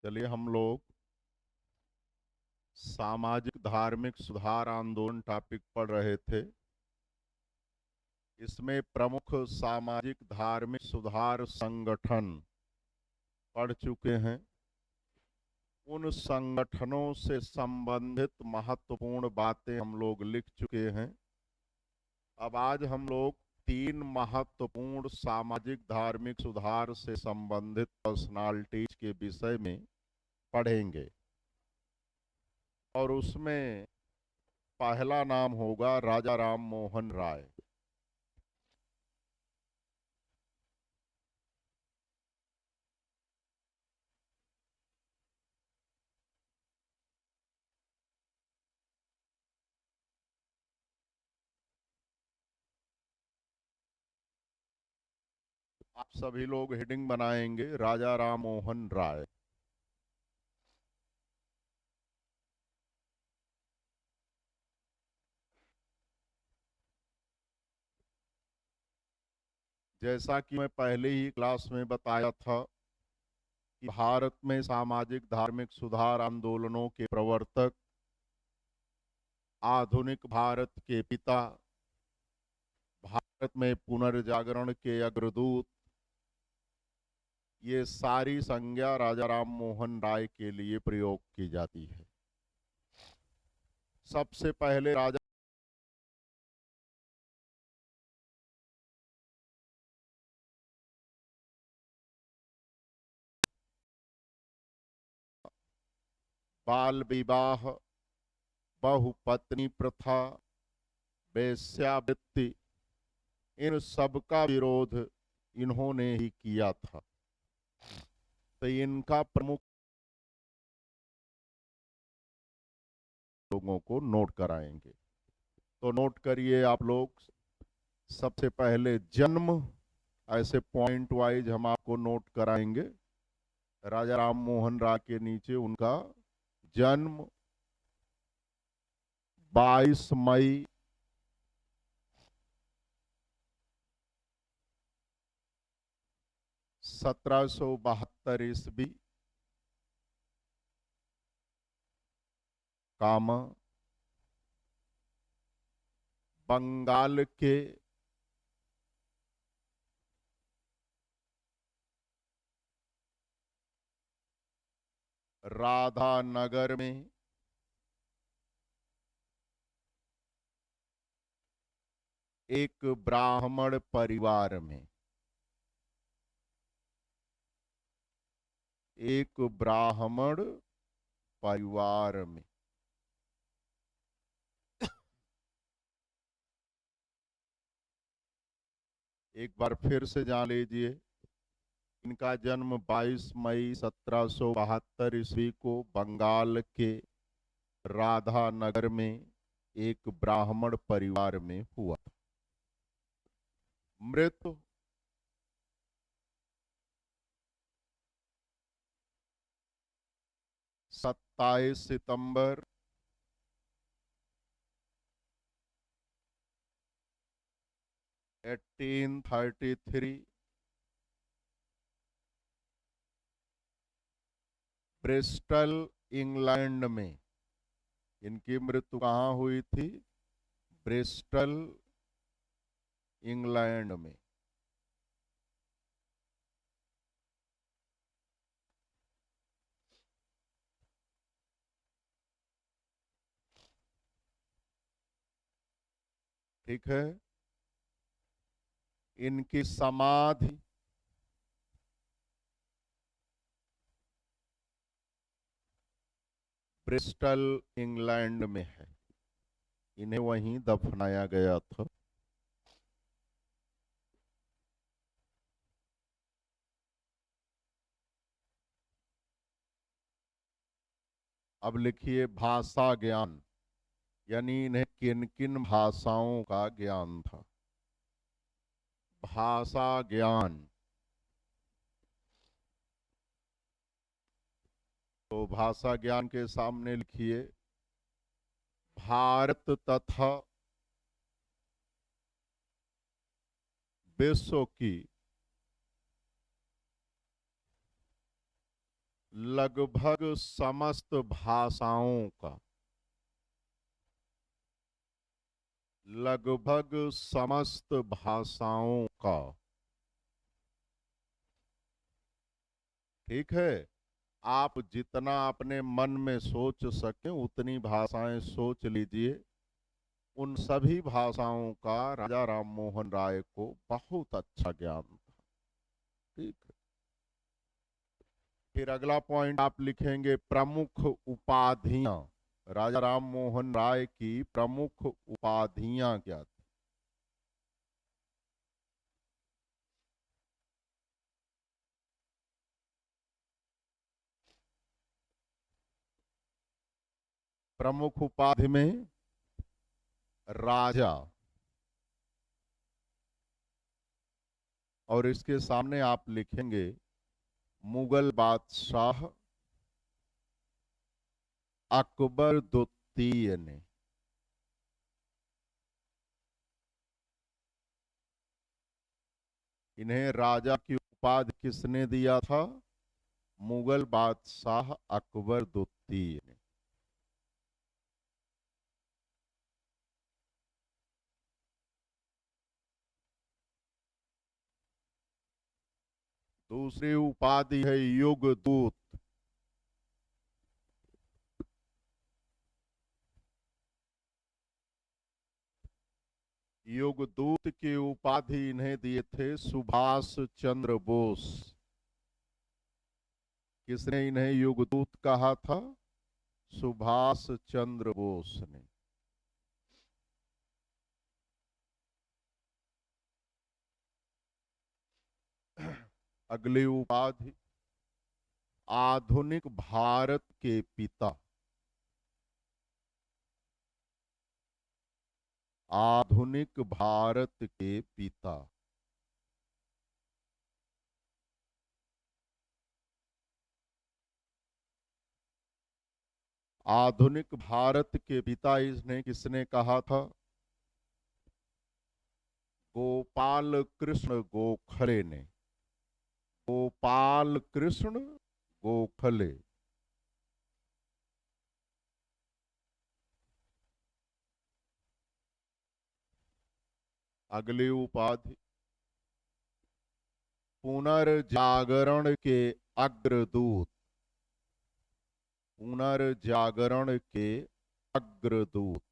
चलिए हम लोग सामाजिक धार्मिक सुधार आंदोलन टॉपिक पढ़ रहे थे। इसमें प्रमुख सामाजिक धार्मिक सुधार संगठन पढ़ चुके हैं। उन संगठनों से संबंधित महत्वपूर्ण बातें हम लोग लिख चुके हैं। अब आज हम लोग 3 महत्वपूर्ण सामाजिक धार्मिक सुधार से संबंधित पर्सनालिटीज के विषय में पढ़ेंगे और उसमें पहला नाम होगा राजा राम मोहन राय। आप सभी लोग हेडिंग बनाएंगे राजा राम मोहन राय। जैसा कि मैं पहले ही क्लास में बताया था कि भारत में सामाजिक धार्मिक सुधार आंदोलनों के प्रवर्तक, आधुनिक भारत के पिता, भारत में पुनर्जागरण के अग्रदूत, ये सारी संज्ञा राजा राम मोहन राय के लिए प्रयोग की जाती है। सबसे पहले राजा बाल विवाह, बहुपत्नी प्रथा, वेश्यावृत्ति, इन सब का विरोध इन्होंने ही किया था। तो इनका प्रमुख लोगों को नोट कराएंगे। तो नोट करिए आप लोग। सबसे पहले जन्म, ऐसे पॉइंट वाइज हम आपको नोट कराएंगे। राजा राम मोहन राय के नीचे उनका जन्म 22 मई 1772 ईस्वी कामा बंगाल के राधानगर में एक ब्राह्मण परिवार में, एक ब्राह्मण परिवार में एक बार फिर से जान लीजिए। इनका जन्म 22 मई 1772 ईस्वी को बंगाल के राधानगर में एक ब्राह्मण परिवार में हुआ। मृत्यु 27 सितंबर 1833 ब्रिस्टल इंग्लैंड में। इनकी मृत्यु कहाँ हुई थी? ब्रिस्टल इंग्लैंड में। ठीक है। इनकी समाधि ब्रिस्टल इंग्लैंड में है। इन्हें वहीं दफनाया गया था। अब लिखिए भाषा ज्ञान, यानी इन्हें किन किन भाषाओं का ज्ञान था। भाषा ज्ञान, तो भाषा ज्ञान के सामने लिखिए भारत तथा विश्व की लगभग समस्त भाषाओं का, लगभग समस्त भाषाओं का। ठीक है। आप जितना अपने मन में सोच सकें उतनी भाषाएं सोच लीजिए। उन सभी भाषाओं का राजा राम मोहन राय को बहुत अच्छा ज्ञान था। ठीक है। फिर अगला पॉइंट आप लिखेंगे प्रमुख उपाधियां। राजा राम मोहन राय की प्रमुख उपाधियां क्या थी? प्रमुख उपाधि में राजा, और इसके सामने आप लिखेंगे मुगल बादशाह अकबर द्वितीय ने। इन्हें राजा की उपाधि किसने दिया था? मुगल बादशाह अकबर द्वितीय ने। दूसरी उपाधि है युगदूत। युगदूत की उपाधि इन्हें दिए थे सुभाष चंद्र बोस। किसने इन्हें युगदूत कहा था? सुभाष चंद्र बोस ने। अगली उपाधि आधुनिक भारत के पिता। आधुनिक भारत के पिता। आधुनिक भारत के पिता इसने किसने कहा था? गोपाल कृष्ण गोखले ने। गोपाल कृष्ण गोखले। अगली उपाधि पुनर्जागरण के अग्रदूत। पुनर्जागरण के अग्रदूत।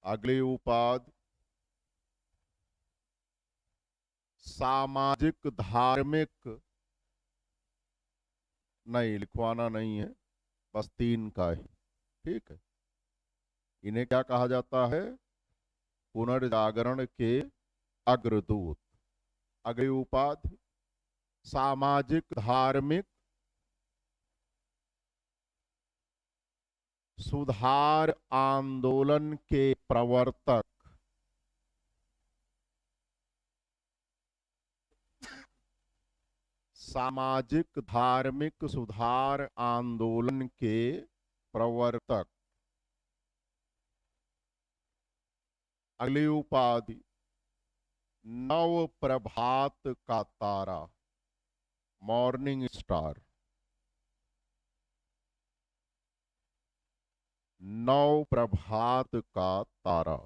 अगली उपाधि सामाजिक धार्मिक। नहीं, लिखवाना नहीं है, बस तीन का है। ठीक है। इन्हें क्या कहा जाता है? पुनर्जागरण के अग्रदूत। अगली उपाधि सामाजिक धार्मिक सुधार आंदोलन के प्रवर्तक। सामाजिक धार्मिक सुधार आंदोलन के प्रवर्तक। अगली उपाधि नव प्रभात का तारा। Morning star. नव प्रभात का तारा।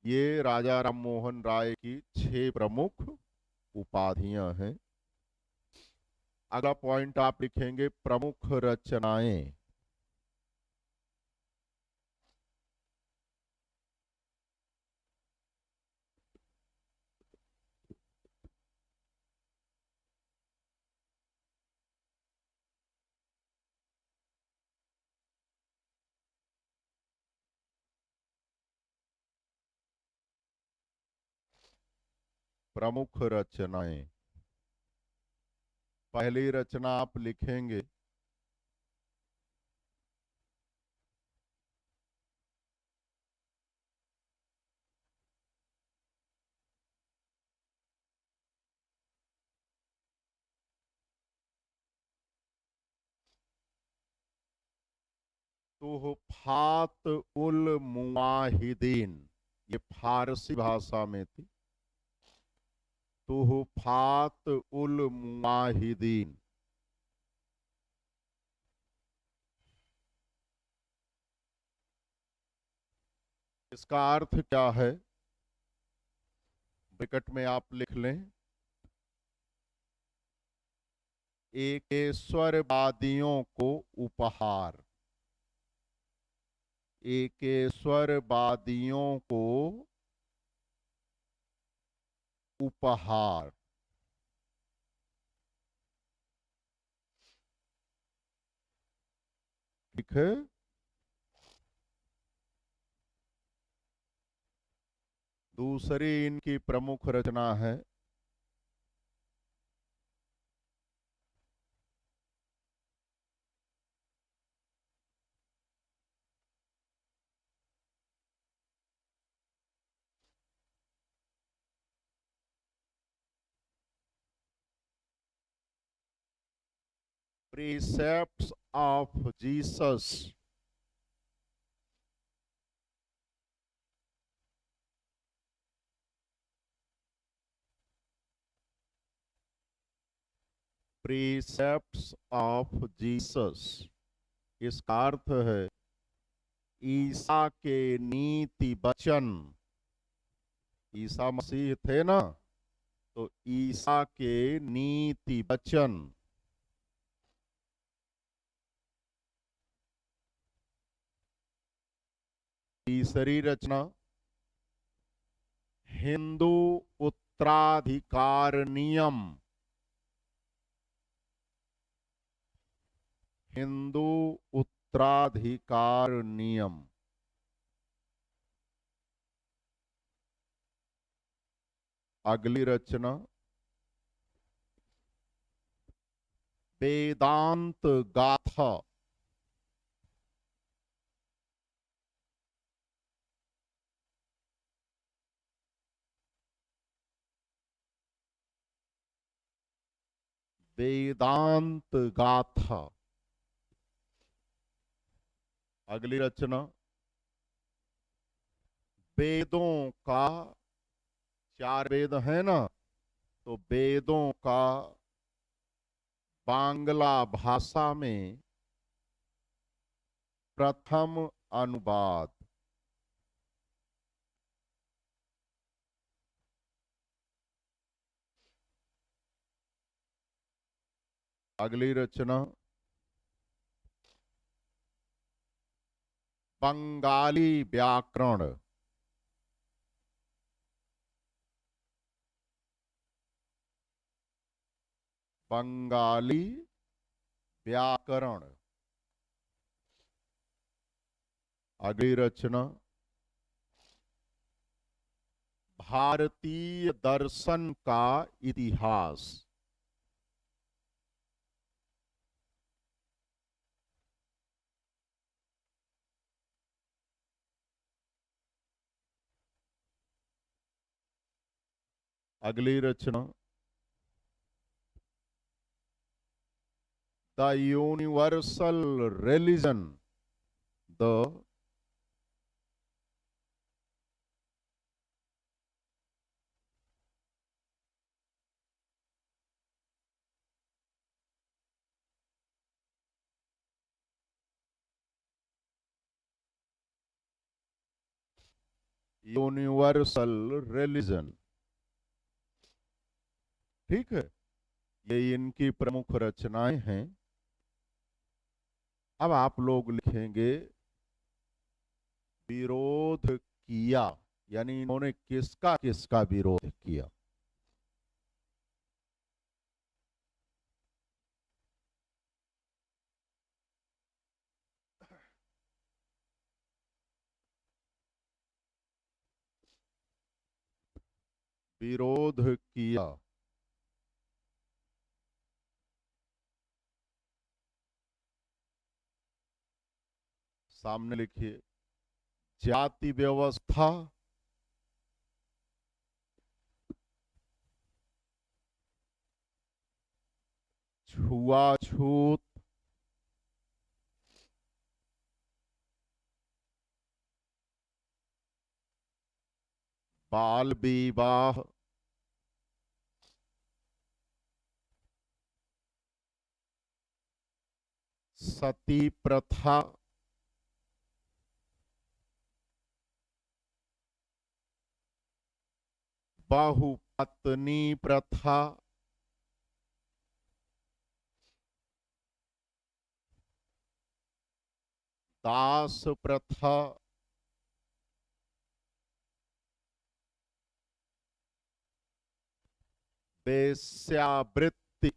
ये राजा राम मोहन राय की 6 प्रमुख उपाधियां हैं। अगला पॉइंट आप लिखेंगे प्रमुख रचनाएं। प्रमुख रचनाएं। पहली रचना आप लिखेंगे तुहफात उल मुवाहिदीन। ये फारसी भाषा में थी। तुहफात उल मुआहिदीन। इसका अर्थ क्या है, ब्रैकेट में आप लिख लें, एकेश्वरवादियों को उपहार। एकेश्वरवादियों को उपहार। ठीक है। दूसरी इनकी प्रमुख रचना है precepts of Jesus. Precepts of Jesus, इसका अर्थ है ईसा के नीति वचन। ईसा मसीह थे ना, तो ईसा के नीति वचन। तीसरी रचना हिंदू उत्तराधिकार नियम। हिंदू उत्तराधिकार नियम। अगली रचना वेदांत गाथा। वेदांत गाथा। अगली रचना वेदों का, चार वेद है ना, तो वेदों का बांग्ला भाषा में प्रथम अनुवाद। अगली रचना बंगाली व्याकरण। बंगाली व्याकरण। अगली रचना भारतीय दर्शन का इतिहास। अगली रचना the universal religion. The universal religion. ठीक है, ये इनकी प्रमुख रचनाएं हैं। अब आप लोग लिखेंगे विरोध किया, यानी इन्होंने किसका किसका विरोध किया। विरोध किया। सामने लिखिए जाति व्यवस्था, छुआछूत, बाल विवाह, सती प्रथा, बहुपत्नी प्रथा, दास प्रथा, वेश्यावृत्ति,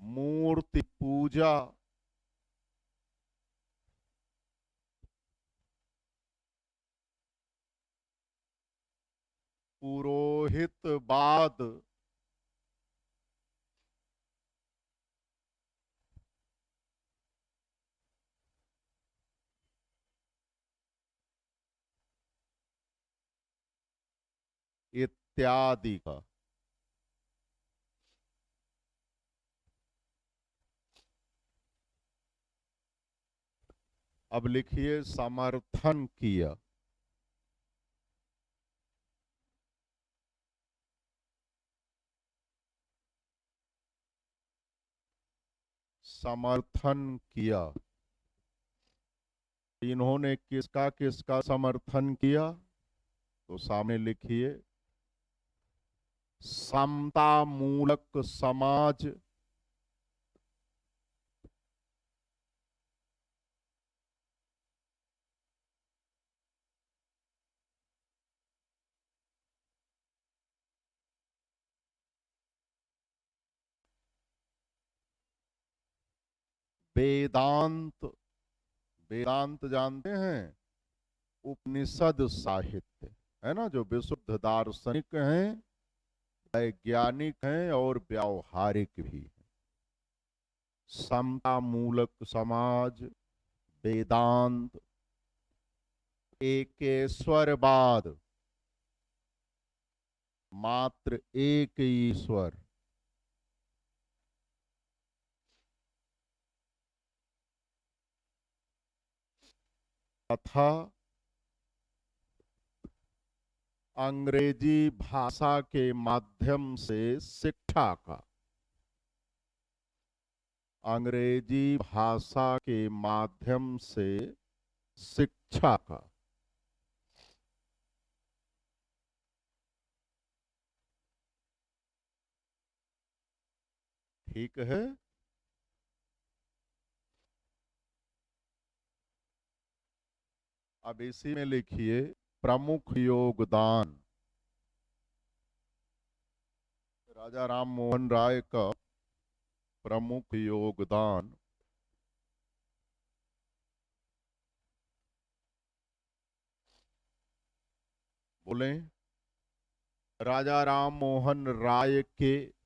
मूर्ति पूजा, पुरोहितवाद, इत्यादि का। अब लिखिए समर्थन किया। समर्थन किया। इन्होंने किसका किसका समर्थन किया? तो सामने लिखिए समता मूलक समाज, वेदांत। वेदांत जानते हैं? उपनिषद साहित्य है ना, जो विशुद्ध दार्शनिक हैं, वैज्ञानिक हैं और व्यावहारिक भी हैं। समता मूलक समाज, वेदांत, एकेश्वरवाद, मात्र एक ईश्वर, तथा अंग्रेजी भाषा के माध्यम से शिक्षा का। अंग्रेजी भाषा के माध्यम से शिक्षा का। ठीक है। अब इसी में लिखिए प्रमुख योगदान। राजा राम मोहन राय का प्रमुख योगदान। बोलें। राजा राम मोहन राय के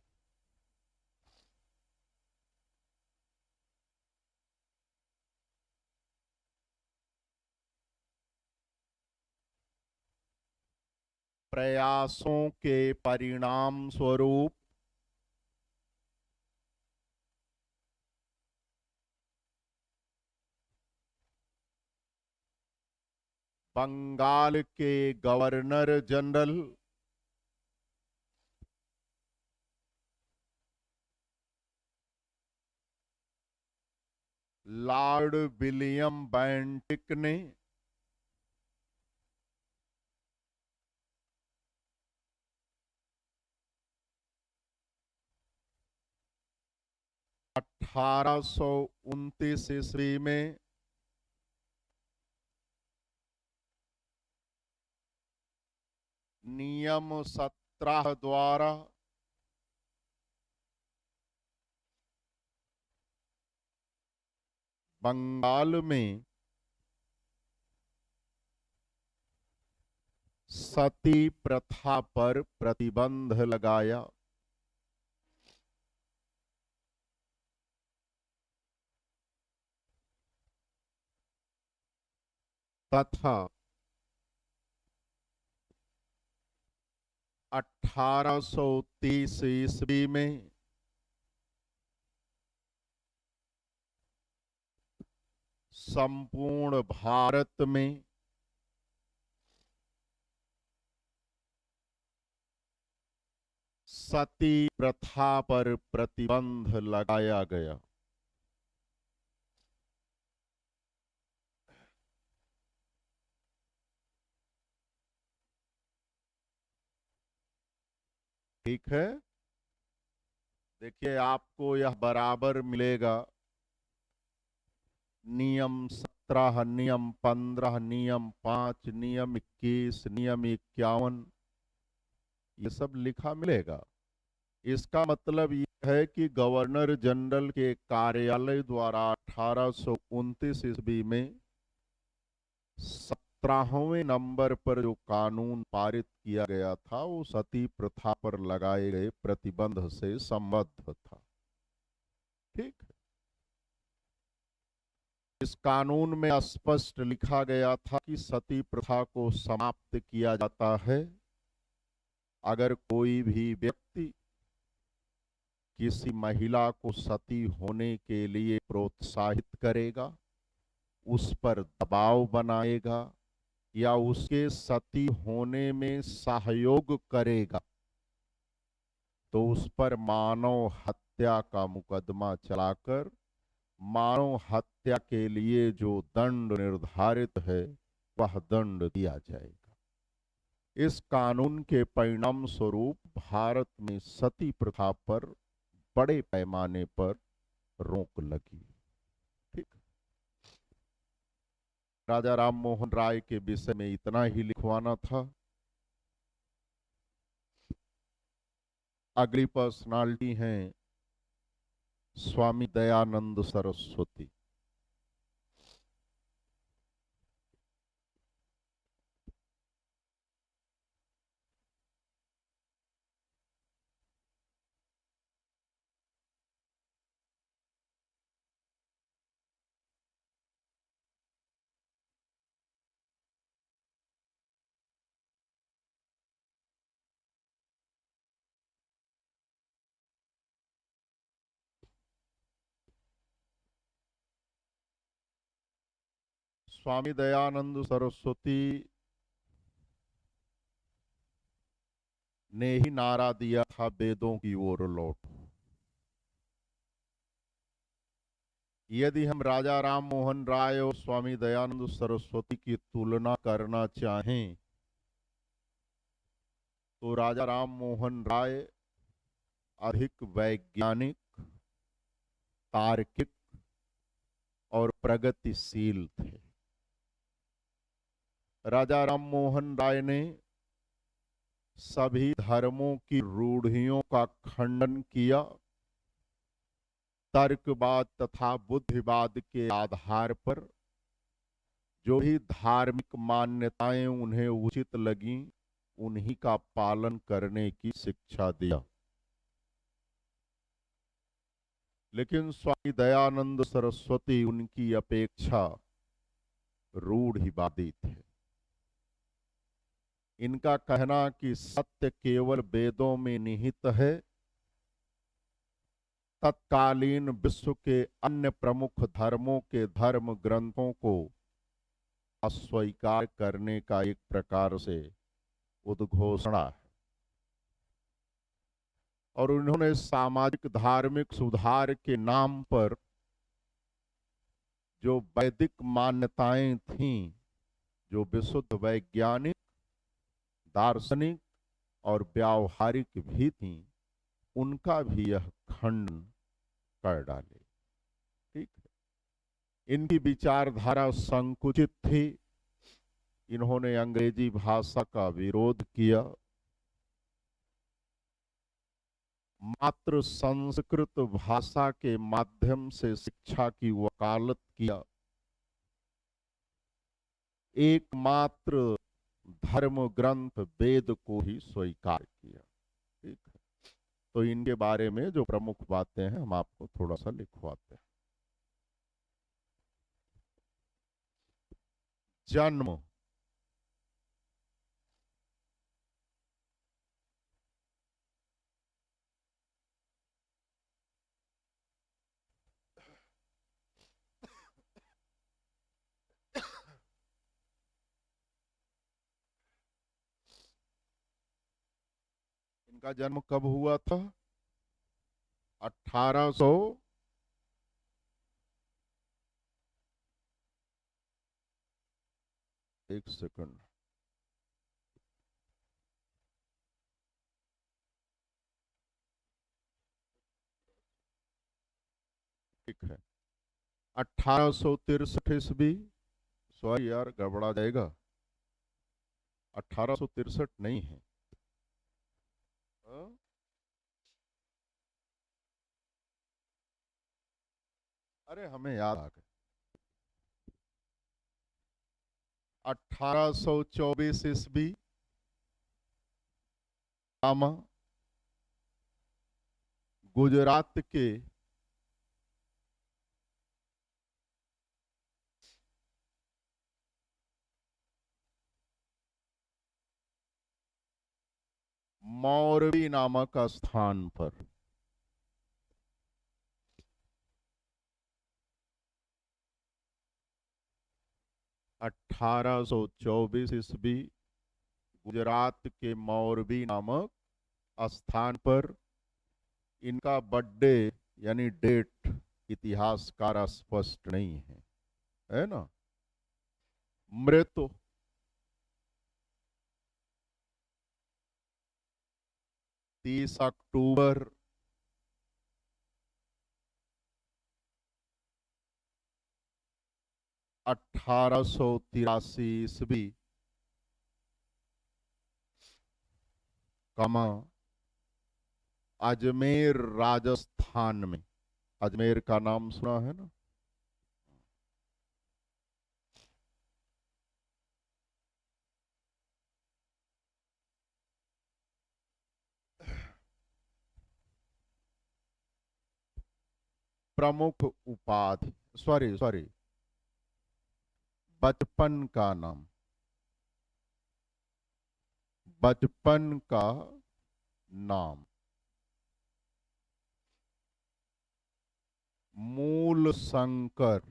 प्रयासों के परिणाम स्वरूप बंगाल के governor general Lord William Bentinck ने ईस्वी में नियम 17 द्वारा बंगाल में सती प्रथा पर प्रतिबंध लगाया। तथा 1830 ईस्वी में संपूर्ण भारत में सती प्रथा पर प्रतिबंध लगाया गया। ठीक है, देखिए आपको यह बराबर मिलेगा नियम 17, नियम 15, नियम 5, नियम 21, नियम 51, ये सब लिखा मिलेगा। इसका मतलब ये है कि गवर्नर जनरल के कार्यालय द्वारा 1829 ईस्वी में 17वें नंबर पर जो कानून पारित किया गया था वो सती प्रथा पर लगाए गए प्रतिबंध से संबद्ध था। ठीक, इस कानून में स्पष्ट लिखा गया था कि सती प्रथा को समाप्त किया जाता है अगर कोई भी व्यक्ति किसी महिला को सती होने के लिए प्रोत्साहित करेगा, उस पर दबाव बनाएगा या उसके सती होने में सहयोग करेगा तो उस पर मानव हत्या का मुकदमा चलाकर मानव हत्या के लिए जो दंड निर्धारित है वह दंड दिया जाएगा। इस कानून के परिणाम स्वरूप भारत में सती प्रथा पर बड़े पैमाने पर रोक लगी। ठीक, राजा राम मोहन राय के विषय में इतना ही लिखवाना था। अगली पर्सनालिटी हैं स्वामी दयानंद सरस्वती। स्वामी दयानंद सरस्वती ने ही नारा दिया था वेदों की ओर लौट। यदि हम राजा राम मोहन राय और स्वामी दयानंद सरस्वती की तुलना करना चाहें तो राजा राम मोहन राय अधिक वैज्ञानिक, तार्किक और प्रगतिशील थे। राजा राम मोहन राय ने सभी धर्मों की रूढ़ियों का खंडन किया, तर्कवाद तथा बुद्धिवाद के आधार पर जो भी धार्मिक मान्यताएं उन्हें उचित लगीं उन्हीं का पालन करने की शिक्षा दिया। लेकिन स्वामी दयानंद सरस्वती उनकी अपेक्षा रूढ़िवादी थे। इनका कहना कि सत्य केवल वेदों में निहित है, तत्कालीन विश्व के अन्य प्रमुख धर्मों के धर्म ग्रंथों को अस्वीकार करने का एक प्रकार से उद्घोषणा है। और उन्होंने सामाजिक धार्मिक सुधार के नाम पर जो वैदिक मान्यताएं थीं, जो विशुद्ध वैज्ञानिक, दार्शनिक और व्यावहारिक भी थीं, उनका भी यह खंडन कर डाले। ठीक है, इनकी विचारधारा संकुचित थी। इन्होंने अंग्रेजी भाषा का विरोध किया, मात्र संस्कृत भाषा के माध्यम से शिक्षा की वकालत किया, एकमात्र धर्म ग्रंथ वेद को ही स्वीकार किया। ठीक है, तो इनके बारे में जो प्रमुख बातें हैं हम आपको थोड़ा सा लिखवाते हैं। जन्म, इनका जन्म कब हुआ था? 1800, एक सेकंड, ठीक है, 1863 ईस्वी। सॉरी यार, गड़बड़ा जाएगा, 1863 नहीं है। हाँ? अरे हमें याद आ गया, 1824 ईस्वी, कामा गुजरात के मौरवी नामक स्थान पर। 1824 ईस्वी, गुजरात के मौरवी नामक स्थान पर। इनका बर्थडे यानी डेट इतिहासकार स्पष्ट नहीं है ना। मृत्यु 30 अक्टूबर 1883 ईस्वी, कमा अजमेर राजस्थान में। अजमेर का नाम सुना है ना। प्रमुख उपाधि, सॉरी सॉरी, बचपन का नाम, बचपन का नाम। मूल शंकर।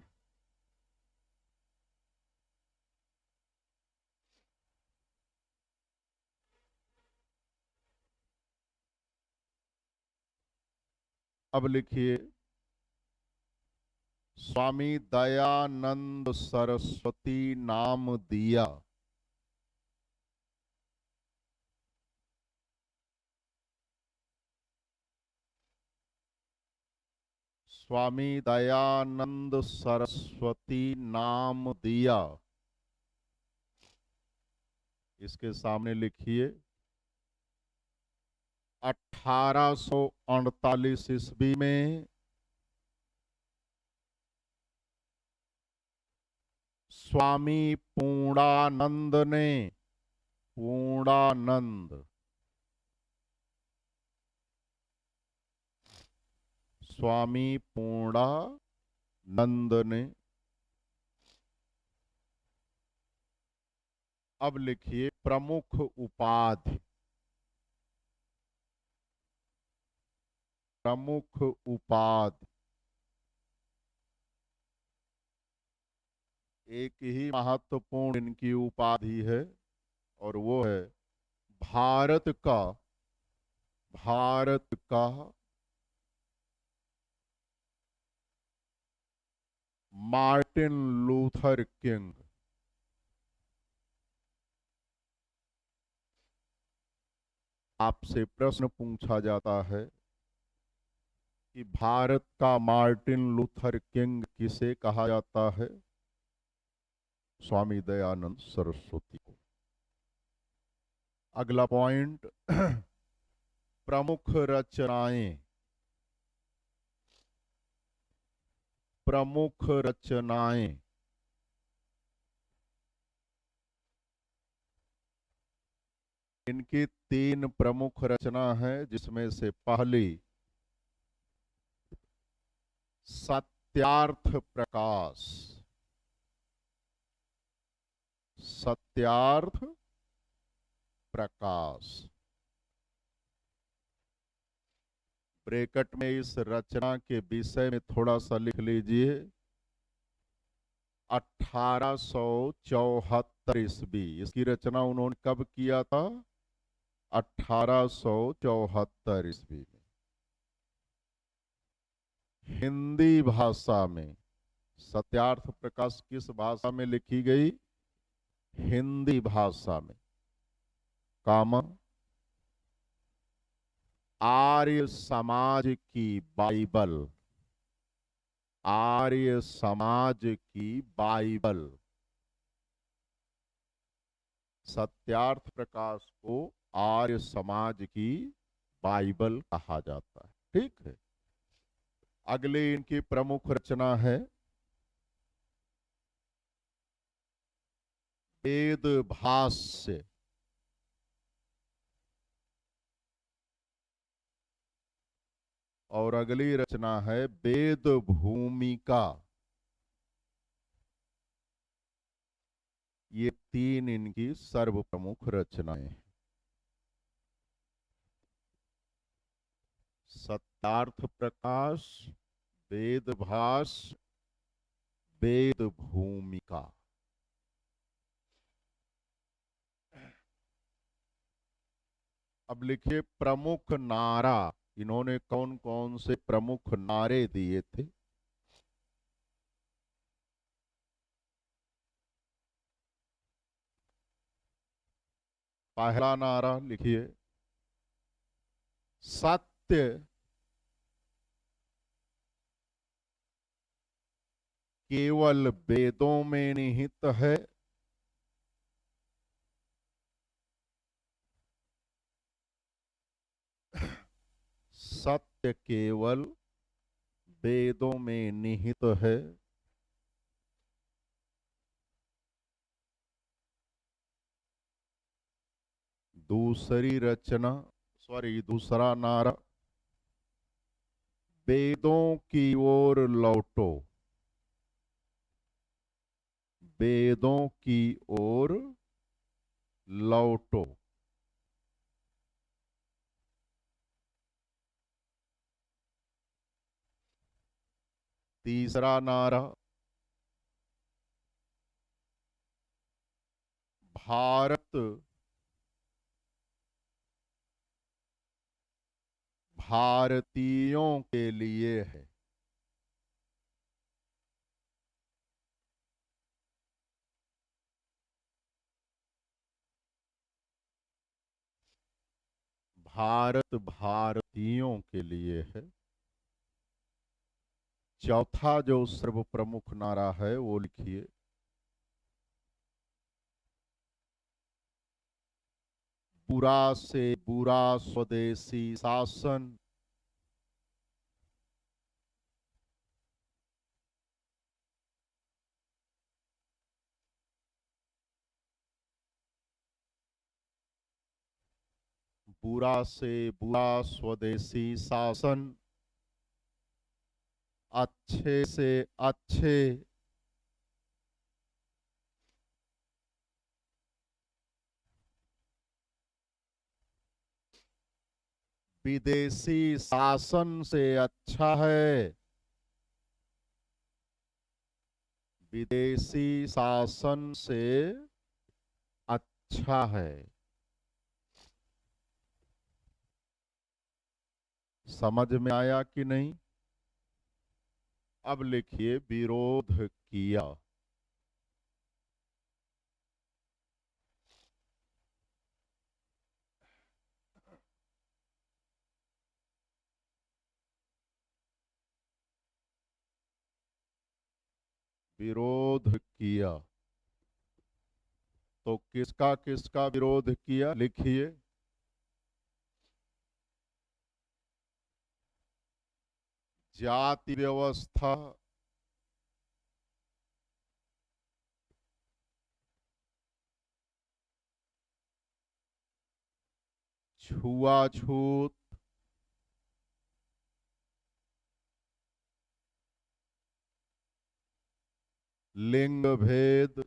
अब लिखिए, स्वामी दयानंद सरस्वती नाम दिया। स्वामी दयानंद सरस्वती नाम दिया। इसके सामने लिखिए, 1848 ईस्वी में स्वामी पूर्णानंद ने, पूर्णानंद, स्वामी पूर्णानंद ने। अब लिखिए, प्रमुख उपाधि, प्रमुख उपाधि। एक ही महत्वपूर्ण इनकी उपाधि है और वो है भारत का, भारत का मार्टिन लूथर किंग। आपसे प्रश्न पूछा जाता है कि भारत का मार्टिन लूथर किंग किसे कहा जाता है? स्वामी दयानंद सरस्वती को। अगला पॉइंट, प्रमुख रचनाएं, प्रमुख रचनाएं। इनकी 3 प्रमुख रचना है, जिसमें से पहली सत्यार्थ प्रकाश, सत्यार्थ प्रकाश। ब्रैकेट में इस रचना के विषय में थोड़ा सा लिख लीजिए, 1874 ईस्वी। इसकी रचना उन्होंने कब किया था? 1874 ईस्वी में हिंदी भाषा में सत्यार्थ प्रकाश किस भाषा में लिखी गई? हिंदी भाषा में। कामा आर्य समाज की बाइबल, आर्य समाज की बाइबल। सत्यार्थ प्रकाश को आर्य समाज की बाइबल कहा जाता है। ठीक है। अगली इनकी प्रमुख रचना है वेद भाष्य। और अगली रचना है वेद भूमिका। ये तीन इनकी सर्व प्रमुख रचनाएं हैं। सत्यार्थ प्रकाश, वेद भाष्य, वेद भूमिका। अब लिखिए प्रमुख नारा। इन्होंने कौन कौन से प्रमुख नारे दिए थे? पहला नारा लिखिए, सत्य केवल वेदों में निहित है। सत्य केवल वेदों में निहित है। दूसरा नारा, वेदों की ओर लौटो, वेदों की ओर लौटो। तीसरा नारा, भारत भारतीयों के लिए है। भारत भारतीयों के लिए है। चौथा जो सर्व प्रमुख नारा है वो लिखिए, बुरा से बुरा स्वदेशी शासन, बुरा से बुरा स्वदेशी शासन, अच्छे से अच्छे विदेशी शासन से अच्छा है। विदेशी शासन से अच्छा है। समझ में आया कि नहीं? अब लिखिए विरोध किया। विरोध किया तो किसका किसका विरोध किया? लिखिए, जाति व्यवस्था, छुआछूत, लिंग भेद,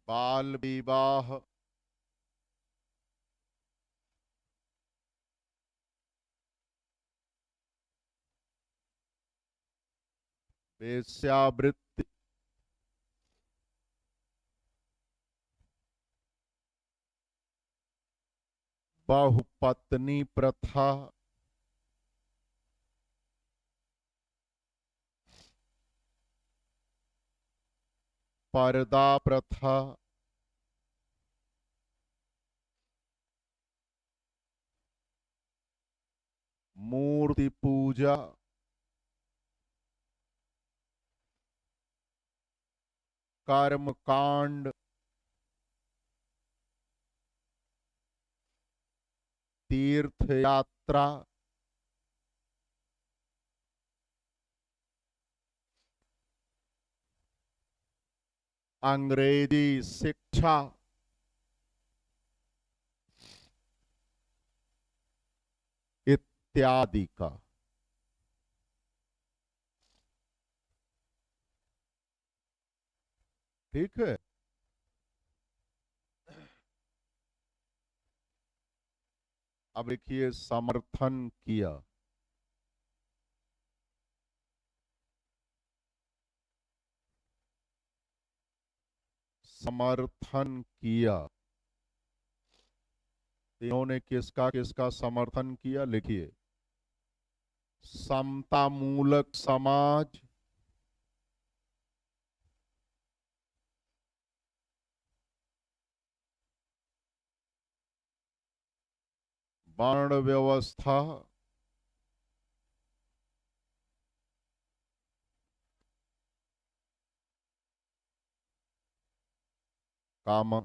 बाल विवाह, वेश्यावृत्ति, बहुपत्नी प्रथा, पर्दा प्रथा, मूर्ति पूजा, कर्म कांड, तीर्थ यात्रा, अंग्रेजी शिक्षा, इत्यादि का। ठीक है। अब देखिए, समर्थन किया। समर्थन किया, इन्होंने किसका किसका समर्थन किया? लिखिए, समता मूलक समाज, वर्ण व्यवस्था, काम,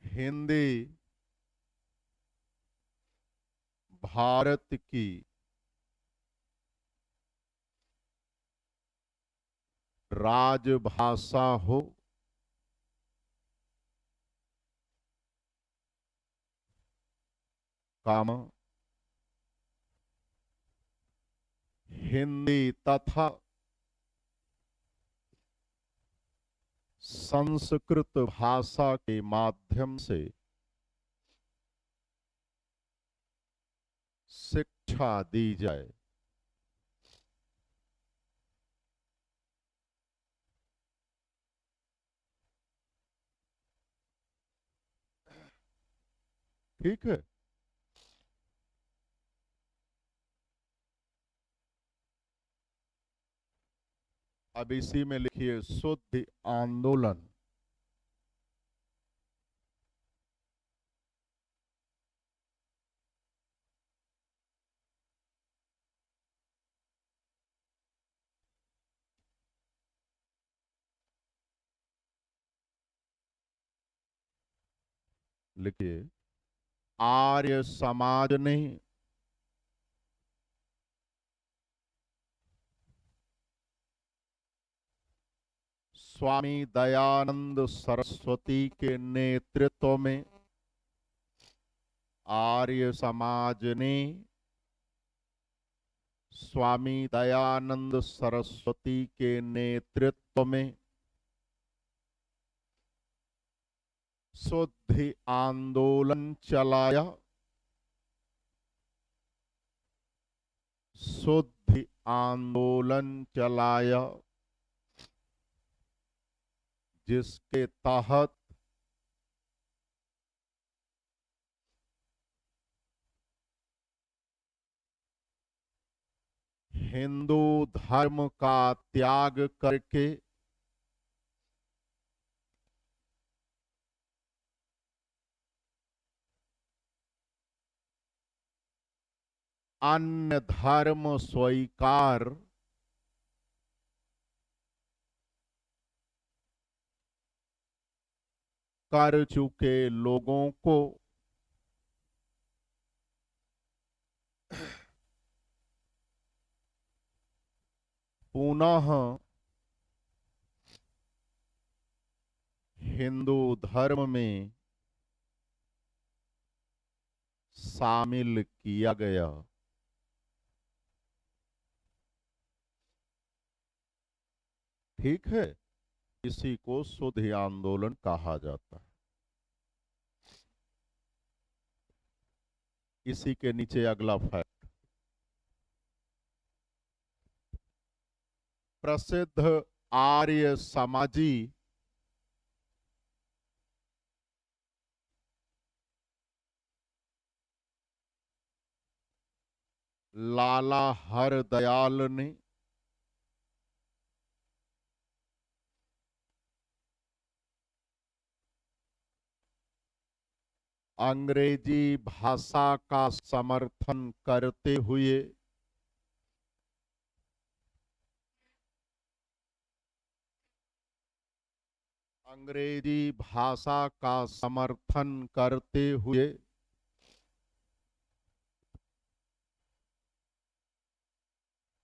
हिंदी भारत की राजभाषा हो, काम, हिंदी तथा संस्कृत भाषा के माध्यम से शिक्षा दी जाए। ठीक है। अब इसी में लिखिए, शुद्ध आंदोलन। लिखिए, आर्य समाज ने स्वामी दयानंद सरस्वती के नेतृत्व में, आर्य समाज ने स्वामी दयानंद सरस्वती के नेतृत्व में शुद्धि आंदोलन चलाया। शुद्धि आंदोलन चलाया, जिसके तहत हिंदू धर्म का त्याग करके अन्य धर्म स्वीकार कर चुके लोगों को पुनः हिंदू धर्म में शामिल किया गया। ठीक है। इसी को शुद्धि आंदोलन कहा जाता है। इसी के नीचे अगला फैक्ट, प्रसिद्ध आर्य समाजी लाला हरदयाल ने अंग्रेजी भाषा का समर्थन करते हुए अंग्रेजी भाषा का समर्थन करते हुए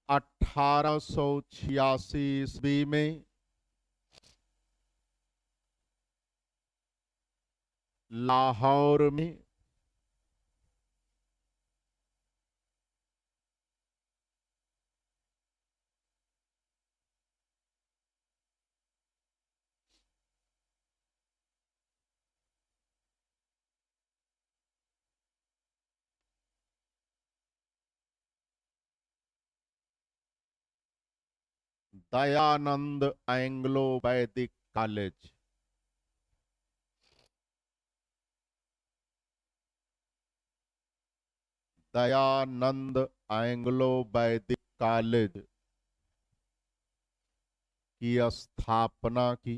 1886 ईस्वी में लाहौर में दयानंद एंग्लो वैदिक कॉलेज दयानंद एंग्लो वैदिक कॉलेज की स्थापना की।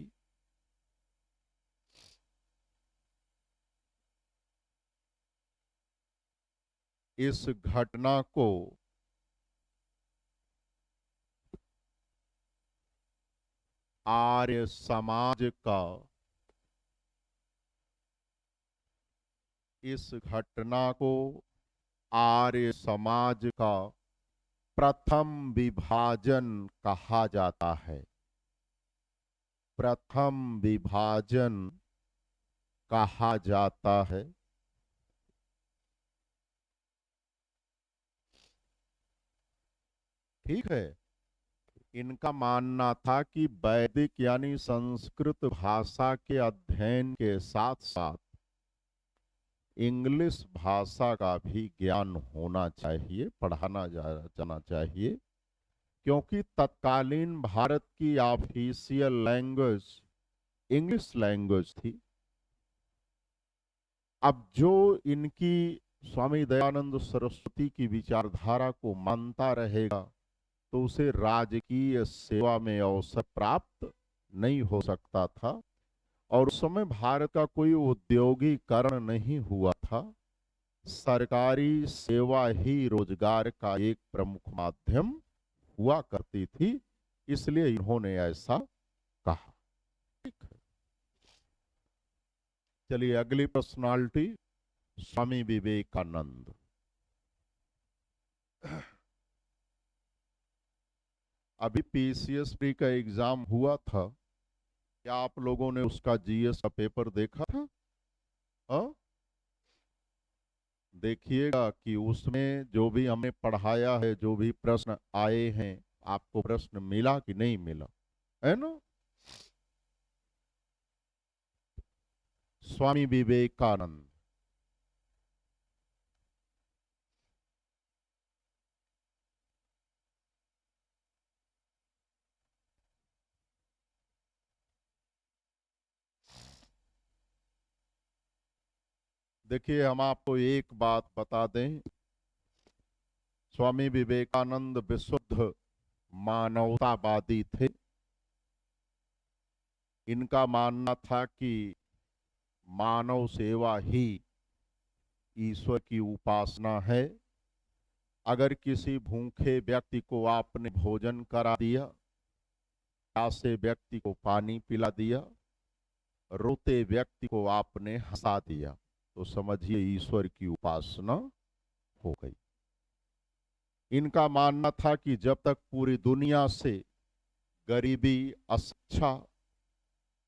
इस घटना को आर्य समाज का इस घटना को आर्य समाज का प्रथम विभाजन कहा जाता है। प्रथम विभाजन कहा जाता है। ठीक है। इनका मानना था कि वैदिक यानी संस्कृत भाषा के अध्ययन के साथ साथ इंग्लिश भाषा का भी ज्ञान होना चाहिए, पढ़ाना जाना चाहिए, क्योंकि तत्कालीन भारत की ऑफिशियल लैंग्वेज इंग्लिश लैंग्वेज थी। अब जो इनकी स्वामी दयानंद सरस्वती की विचारधारा को मानता रहेगा तो उसे राजकीय सेवा में अवसर प्राप्त नहीं हो सकता था। और उस समय भारत का कोई औद्योगिकरण नहीं हुआ था। सरकारी सेवा ही रोजगार का एक प्रमुख माध्यम हुआ करती थी, इसलिए इन्होंने ऐसा कहा। ठीक है। चलिए अगली पर्सनालिटी स्वामी विवेकानंद। अभी पीसीएसपी का एग्जाम हुआ था, क्या आप लोगों ने उसका जीएस का पेपर देखा था? देखिएगा कि उसमें जो भी हमें पढ़ाया है, जो भी प्रश्न आए हैं, आपको प्रश्न मिला कि नहीं मिला, है ना? स्वामी विवेकानंद देखिए, हम आपको एक बात बता दें, स्वामी विवेकानंद विशुद्ध मानवतावादी थे। इनका मानना था कि मानव सेवा ही ईश्वर की उपासना है। अगर किसी भूखे व्यक्ति को आपने भोजन करा दिया, प्यासे व्यक्ति को पानी पिला दिया, रोते व्यक्ति को आपने हंसा दिया, तो समझिए ईश्वर की उपासना हो गई। इनका मानना था कि जब तक पूरी दुनिया से गरीबी अशिक्षा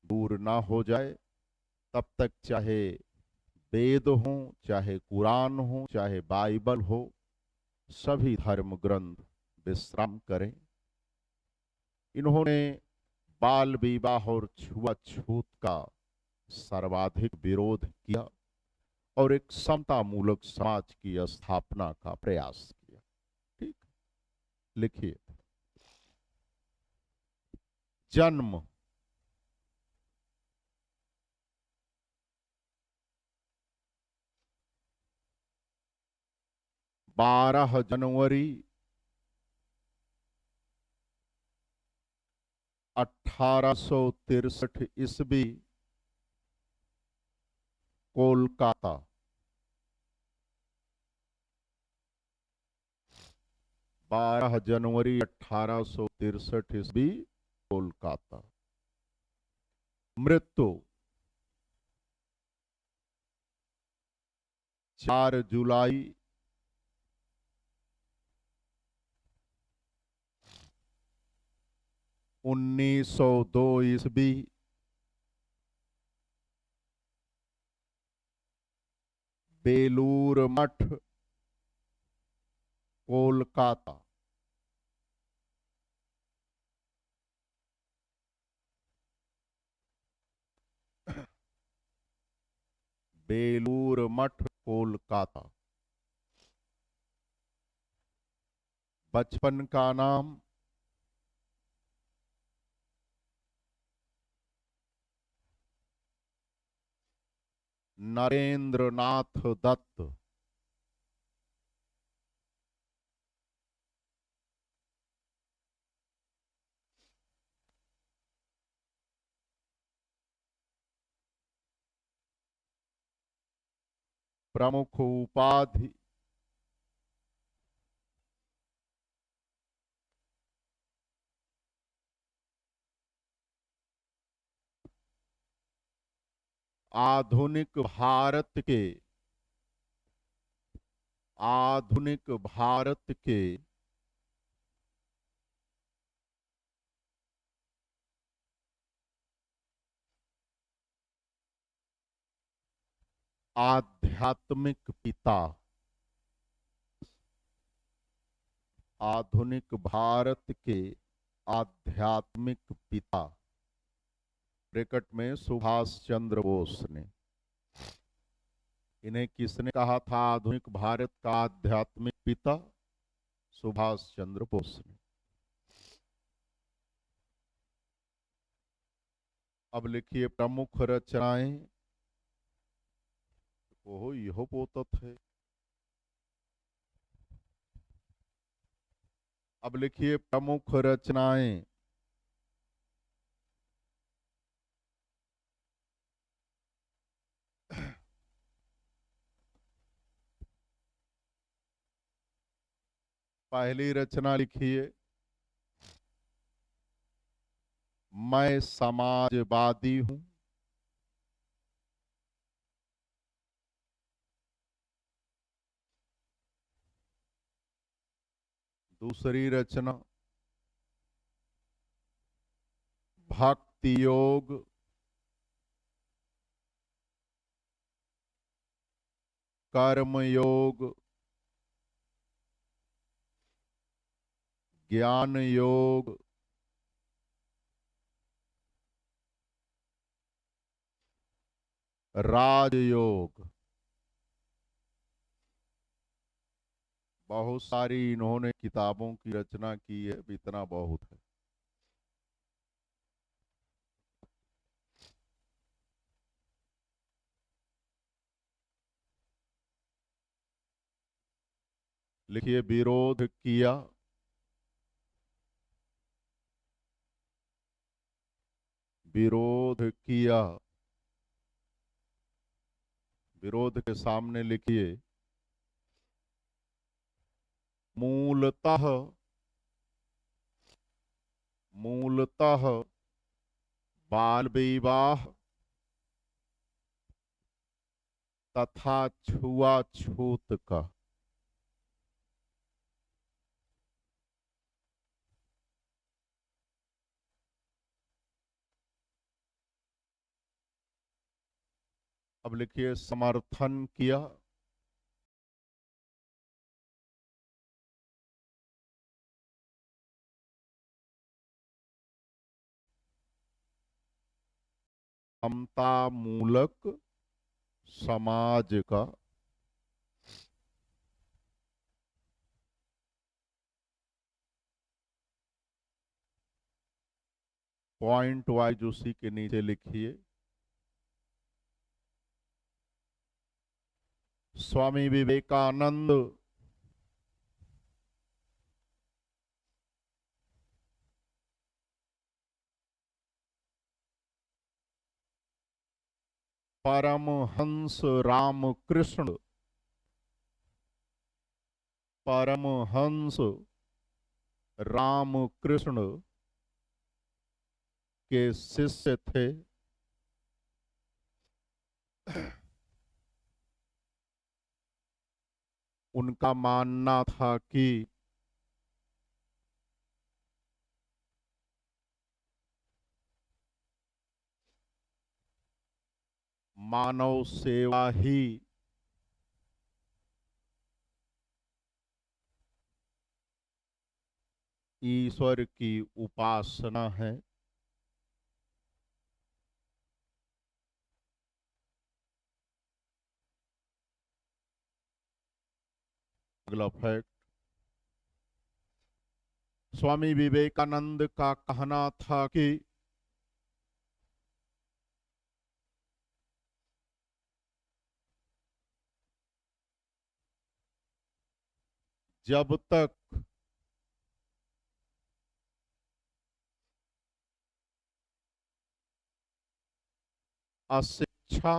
दूर ना हो जाए, तब तक चाहे वेद हो, चाहे कुरान हो, चाहे बाइबल हो, सभी धर्म ग्रंथ विश्राम करें। इन्होंने बाल विवाह और छुआछूत का सर्वाधिक विरोध किया और एक समतामूलक समाज की स्थापना का प्रयास किया। ठीक, लिखिए। जन्म 12 जनवरी 1863 ईस्वी, कोलकाता। 12 जनवरी 1863 ईस्वी, कोलकाता। मृत्यु 4 जुलाई 1902 ईस्वी, बेलूर मठ, कोलकाता। बेलूर मठ, कोलकाता। बचपन का नाम नरेंद्र नाथ दत्त। प्रमुख उपाधि आधुनिक भारत के आध्यात्मिक पिता। आधुनिक भारत के आध्यात्मिक पिता, ब्रैकेट में सुभाष चंद्र बोस ने। इन्हें किसने कहा था आधुनिक भारत का आध्यात्मिक पिता? सुभाष चंद्र बोस ने। अब लिखिए प्रमुख रचनाएं। ओहो यह पोतत है। अब लिखिए प्रमुख रचनाएं। पहली रचना लिखिए, मैं समाजवादी हूं। दूसरी रचना, भक्ति योग। कर्म योग, ज्ञान योग, राजयोग। बहुत सारी इन्होंने किताबों की रचना की है, इतना बहुत है। लिखिए विरोध किया। विरोध किया। विरोध के सामने लिखिए मूलतः। मूलतः बाल विवाह तथा छुआछूत का। अब लिखिए समर्थन किया। समता मूलक समाज का। पॉइंट वाइज उसी के नीचे लिखिए स्वामी विवेकानंद परमहंस रामकृष्ण, परमहंस रामकृष्ण के शिष्य थे। उनका मानना था कि मानव सेवा ही ईश्वर की उपासना है। अगला फैक्ट, स्वामी विवेकानंद का कहना था कि जब तक अशिक्षा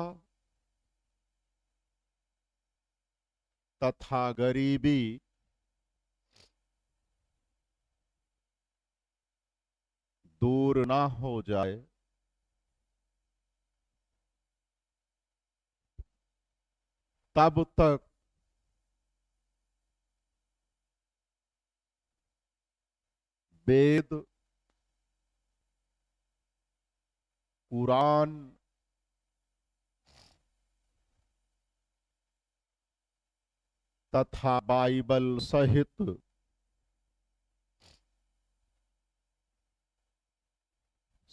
तथा गरीबी दूर ना हो जाए, तब तक वेद, कुरान, तथा बाइबल सहित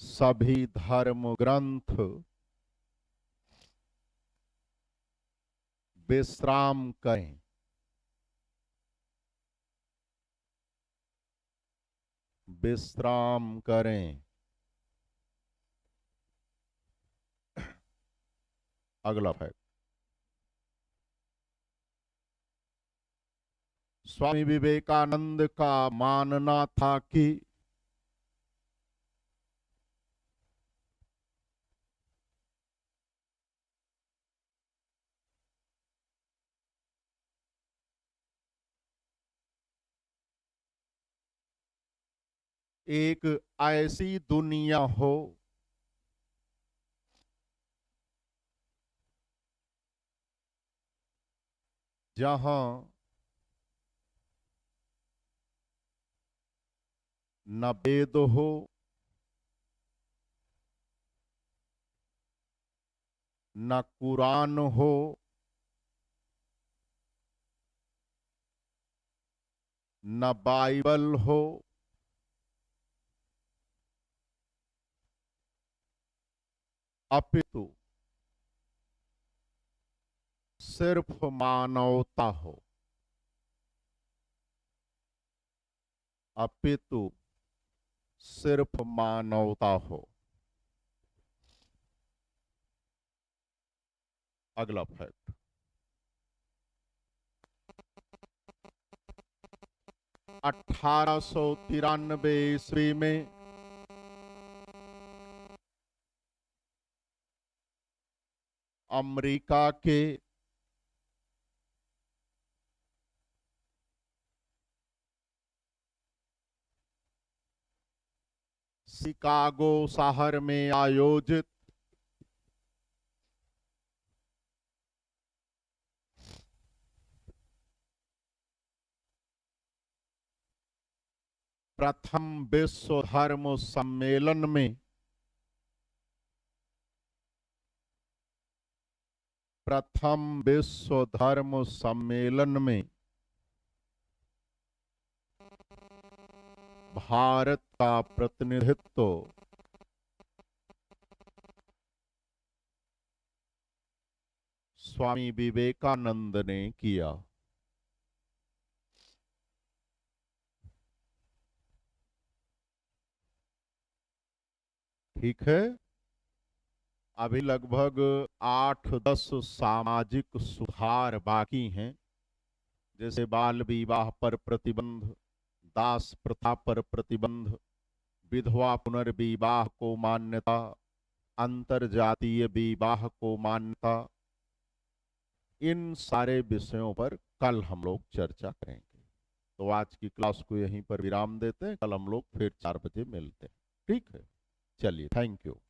सभी धर्म ग्रंथ विश्राम करें। विश्राम करें। अगला फैक्ट, स्वामी विवेकानंद का मानना था कि एक ऐसी दुनिया हो जहां न वेद हो, न कुरान हो, न बाइबल हो, अपितु सिर्फ मानवता हो। अपितु सिर्फ मानवता हो। अगला फैक्ट, 1893 ईस्वी में अमेरिका के शिकागो शहर में आयोजित प्रथम विश्व धर्म सम्मेलन में प्रथम विश्व धर्म सम्मेलन में भारत का प्रतिनिधित्व स्वामी विवेकानंद ने किया। ठीक है, अभी लगभग 8-10 सामाजिक सुधार बाकी हैं, जैसे बाल विवाह पर प्रतिबंध, दास प्रथा पर प्रतिबंध, विधवा पुनर्विवाह को मान्यता, अंतरजातीय विवाह को मान्यता, इन सारे विषयों पर कल हम लोग चर्चा करेंगे। तो आज की क्लास को यहीं पर विराम देते हैं, कल हम लोग फिर 4 बजे मिलते हैं। ठीक है, चलिए, थैंक यू।